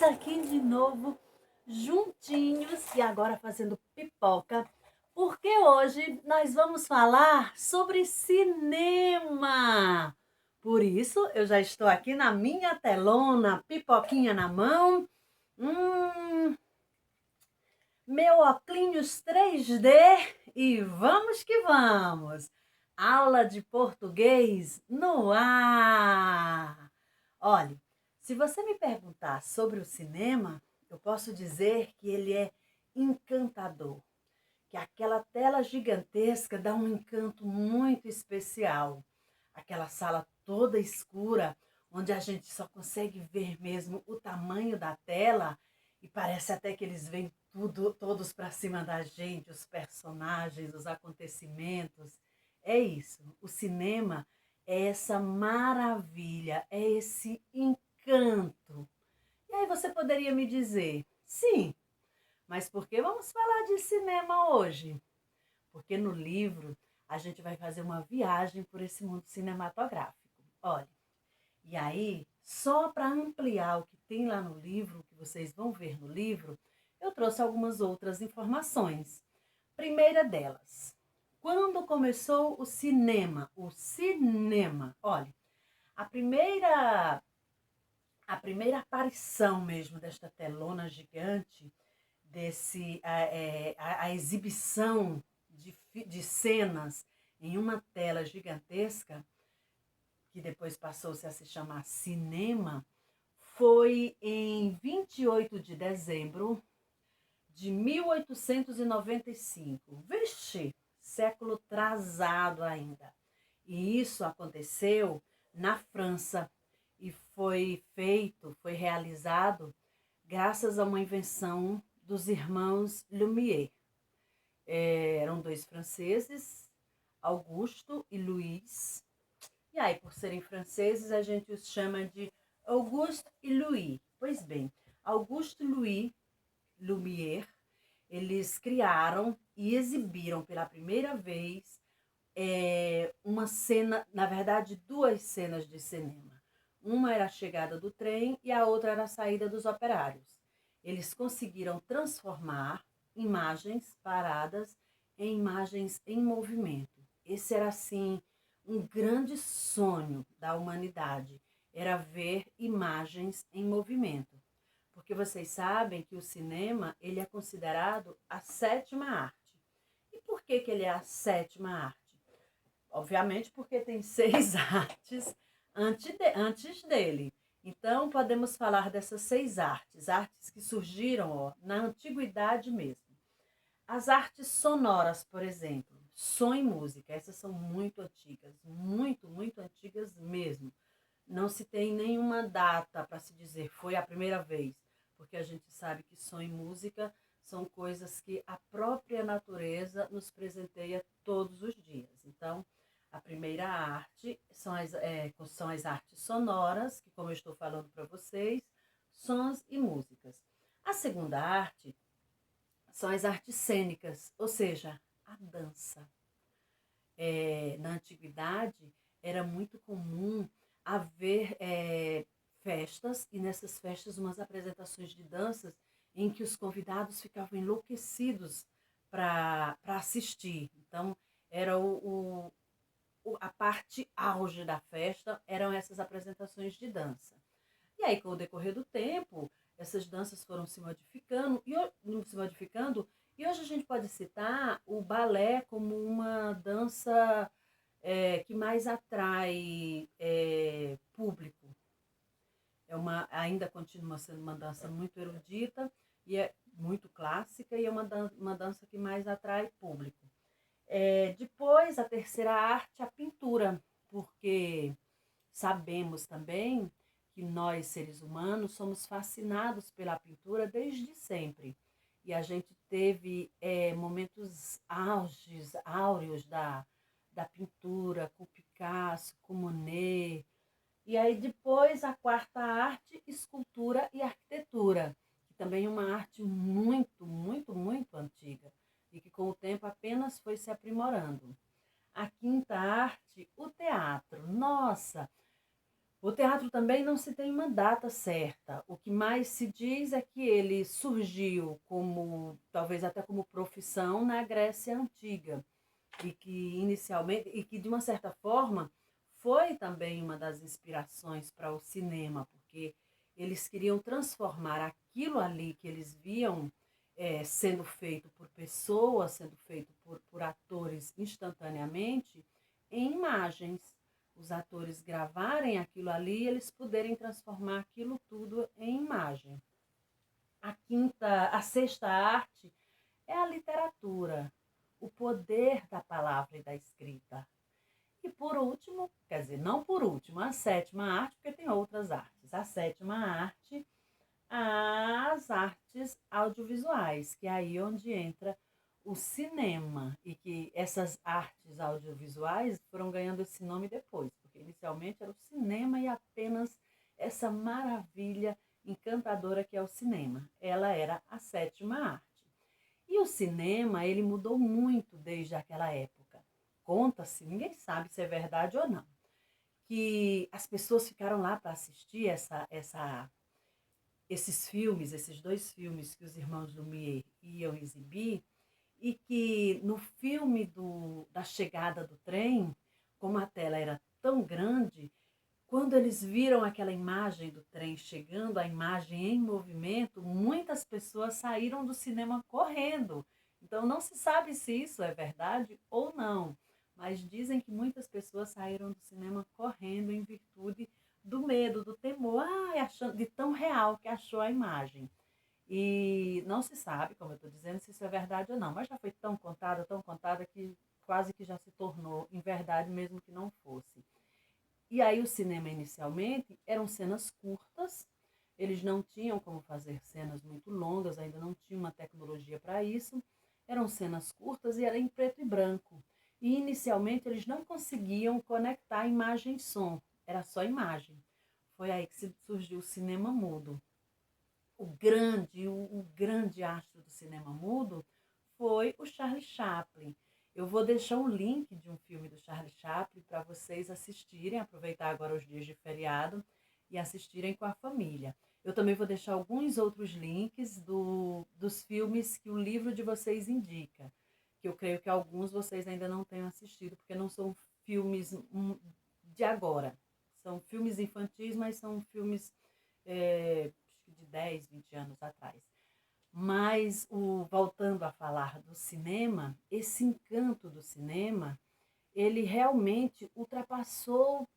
aqui de novo, juntinhos e agora fazendo pipoca, porque hoje nós vamos falar sobre cinema. Por isso, eu já estou aqui na minha telona, pipoquinha na mão, meu óculos 3D e vamos que vamos! Aula de português no ar! Olha, se você me perguntar sobre o cinema, eu posso dizer que ele é encantador, que aquela tela gigantesca dá um encanto muito especial. Aquela sala toda escura, onde a gente só consegue ver mesmo o tamanho da tela e parece até que eles vêm todos para cima da gente, os personagens, os acontecimentos. É isso, o cinema é essa maravilha, é esse encanto. E aí você poderia me dizer, sim, mas por que vamos falar de cinema hoje? Porque no livro a gente vai fazer uma viagem por esse mundo cinematográfico. Olha, e aí, só para ampliar o que tem lá no livro, o que vocês vão ver no livro, eu trouxe algumas outras informações. Primeira delas, quando começou o cinema? O cinema, olha, a primeira aparição mesmo desta telona gigante, a exibição de cenas em uma tela gigantesca, que depois passou-se a se chamar cinema, foi em 28 de dezembro de 1895. Vixe, século atrasado ainda. E isso aconteceu na França e foi realizado graças a uma invenção dos irmãos Lumière. Eram dois franceses, Augusto e Louis. E aí, por serem franceses, a gente os chama de Auguste e Louis. Pois bem, Auguste e Louis Lumière, eles criaram e exibiram pela primeira vez uma cena, na verdade, duas cenas de cinema. Uma era a chegada do trem e a outra era a saída dos operários. Eles conseguiram transformar imagens paradas em imagens em movimento. Esse era, assim, um grande sonho da humanidade, era ver imagens em movimento. Porque vocês sabem que o cinema ele é considerado a sétima arte. E por que ele é a sétima arte? Obviamente porque tem 6 artes antes dele. Então, podemos falar dessas 6 artes, artes que surgiram na antiguidade mesmo. As artes sonoras, por exemplo, som e música, essas são muito antigas, muito antigas mesmo. Não se tem nenhuma data para se dizer foi a primeira vez, porque a gente sabe que som e música são coisas que a própria natureza nos presenteia todos os dias. Então, a primeira arte são as artes sonoras, que como eu estou falando para vocês, sons e músicas. A segunda arte são as artes cênicas, ou seja, a dança. Na antiguidade, era muito comum haver festas, e nessas festas umas apresentações de danças em que os convidados ficavam enlouquecidos para assistir. Então, era a parte auge da festa, eram essas apresentações de dança. E aí, com o decorrer do tempo, essas danças foram se modificando, e hoje a gente pode citar o balé como uma dança que mais atrai público. Ainda continua sendo uma dança muito erudita e é muito clássica, e é uma dança que mais atrai público. Depois, a terceira arte, a pintura, porque sabemos também que nós, seres humanos, somos fascinados pela pintura desde sempre. E a gente teve momentos áureos da pintura, com Picasso, com Monet. E aí depois a quarta arte, escultura e arquitetura, que também é uma arte muito antiga e que com o tempo apenas foi se aprimorando. A quinta arte, o teatro. Nossa, O teatro também não se tem uma data certa. O que mais se diz é que ele surgiu como, talvez até como profissão na Grécia Antiga e que inicialmente, e que de uma certa forma foi também uma das inspirações para o cinema, porque eles queriam transformar aquilo ali que eles viam sendo feito por pessoas, sendo feito por atores instantaneamente, em imagens. Os atores gravarem aquilo ali, eles poderem transformar aquilo tudo em imagem. A sexta arte é a literatura, o poder da palavra e da escrita. E por último, quer dizer, não por último, a sétima arte, porque tem outras artes. A sétima arte, as artes audiovisuais, que é aí onde entra o cinema, e que essas artes audiovisuais foram ganhando esse nome depois, porque inicialmente era o cinema e apenas essa maravilha encantadora que é o cinema. Ela era a sétima arte. E o cinema, ele mudou muito desde aquela época. Conta-se, ninguém sabe se é verdade ou não, que as pessoas ficaram lá para assistir esses filmes, esses dois filmes que os irmãos Lumière iam exibir, e que no filme da chegada do trem, como a tela era tão grande, quando eles viram aquela imagem do trem chegando, a imagem em movimento, muitas pessoas saíram do cinema correndo. Então não se sabe se isso é verdade ou não, mas dizem que muitas pessoas saíram do cinema correndo em virtude do medo, do temor, achando, de tão real que achou a imagem. E não se sabe, como eu estou dizendo, se isso é verdade ou não, mas já foi tão contada, que quase que já se tornou em verdade, mesmo que não fosse. E aí o cinema inicialmente eram cenas curtas, eles não tinham como fazer cenas muito longas, ainda não tinha uma tecnologia para isso, eram cenas curtas e era em preto e branco. E inicialmente eles não conseguiam conectar imagem e som, era só imagem. Foi aí que surgiu o cinema mudo. O grande astro do cinema mudo foi o Charlie Chaplin. Eu vou deixar um link de um filme do Charlie Chaplin para vocês assistirem, aproveitar agora os dias de feriado e assistirem com a família. Eu também vou deixar alguns outros links dos filmes que o livro de vocês indica, que eu creio que alguns vocês ainda não tenham assistido, porque não são filmes de agora. São filmes infantis, mas são filmes de 10, 20 anos atrás. Mas, voltando a falar do cinema, esse encanto do cinema, ele realmente ultrapassou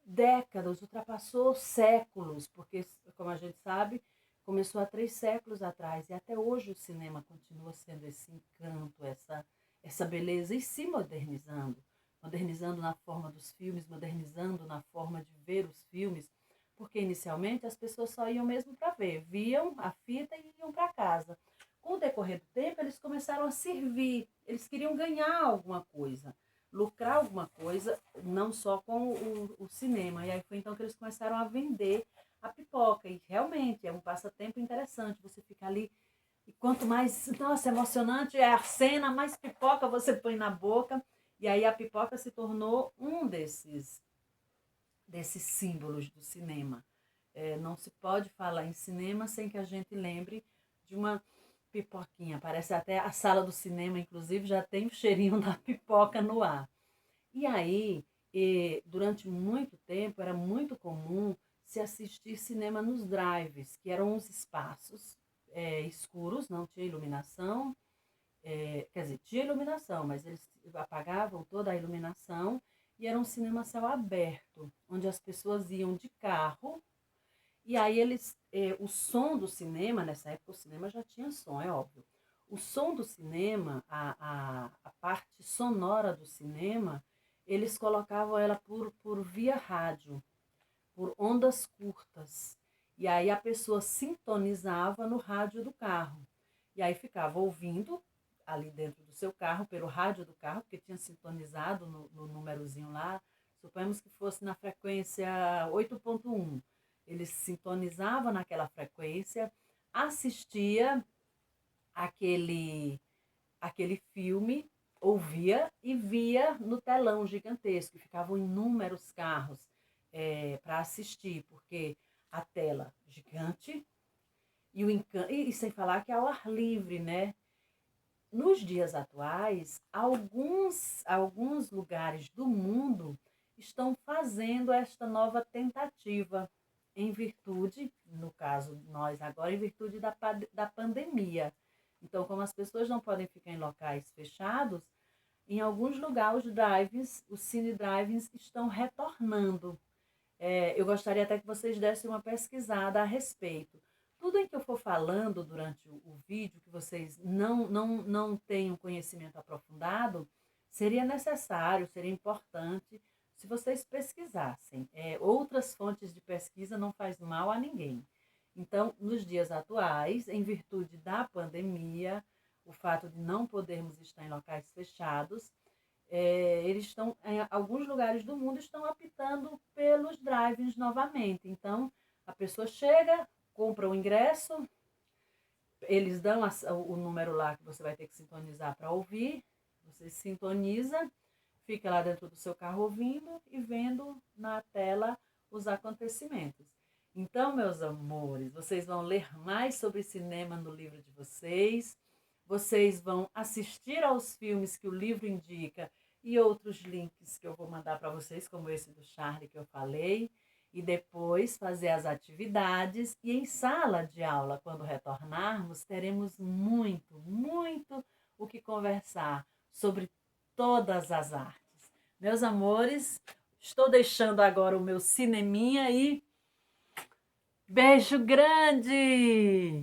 décadas, ultrapassou séculos, porque, como a gente sabe, começou há 3 séculos atrás, e até hoje o cinema continua sendo esse encanto, essa beleza, e se modernizando. Modernizando na forma dos filmes, modernizando na forma de ver os filmes, porque inicialmente as pessoas só iam mesmo para ver, viam a fita e iam para casa. Com o decorrer do tempo, eles começaram a servir, eles queriam ganhar alguma coisa, lucrar alguma coisa, não só com o cinema. E aí foi então que eles começaram a vender a pipoca. E realmente é um passatempo interessante, você fica ali, e quanto mais, nossa, emocionante é a cena, mais pipoca você põe na boca. E aí a pipoca se tornou um desses símbolos do cinema. Não se pode falar em cinema sem que a gente lembre de uma pipoquinha. Parece até a sala do cinema, inclusive, já tem o cheirinho da pipoca no ar. E aí, durante muito tempo, era muito comum se assistir cinema nos drives, que eram uns espaços escuros, não tinha iluminação, quer dizer, tinha iluminação, mas eles apagavam toda a iluminação, e era um cinema a céu aberto, onde as pessoas iam de carro, e aí o som do cinema, nessa época o cinema já tinha som, é óbvio. O som do cinema, a parte sonora do cinema, eles colocavam ela por via rádio, por ondas curtas. E aí a pessoa sintonizava no rádio do carro. E aí ficava ouvindo ali dentro do seu carro, pelo rádio do carro, porque tinha sintonizado no númerozinho lá, suponhamos que fosse na frequência 8.1. Ele sintonizava naquela frequência, assistia aquele filme, ouvia e via no telão gigantesco, ficavam inúmeros carros para assistir, porque a tela gigante e o encanto, e sem falar que é ao ar livre, né? Nos dias atuais, alguns lugares do mundo estão fazendo esta nova tentativa, em virtude, no caso nós agora, em virtude da pandemia. Então, como as pessoas não podem ficar em locais fechados, em alguns lugares os cine drive-ins estão retornando. Eu gostaria até que vocês dessem uma pesquisada a respeito. Tudo em que eu for falando durante o vídeo, que vocês não tenham conhecimento aprofundado, seria necessário, seria importante se vocês pesquisassem. Outras fontes de pesquisa não faz mal a ninguém. Então, nos dias atuais, em virtude da pandemia, o fato de não podermos estar em locais fechados, eles estão, em alguns lugares do mundo, estão apitando pelos drive-ins novamente. Então, a pessoa chega, compra o ingresso, eles dão o número lá que você vai ter que sintonizar para ouvir, você sintoniza, fica lá dentro do seu carro ouvindo e vendo na tela os acontecimentos. Então, meus amores, vocês vão ler mais sobre cinema no livro de vocês vão assistir aos filmes que o livro indica e outros links que eu vou mandar para vocês, como esse do Charlie que eu falei, e depois fazer as atividades. E em sala de aula, quando retornarmos, teremos muito o que conversar sobre todas as artes. Meus amores, estou deixando agora o meu cineminha e beijo grande!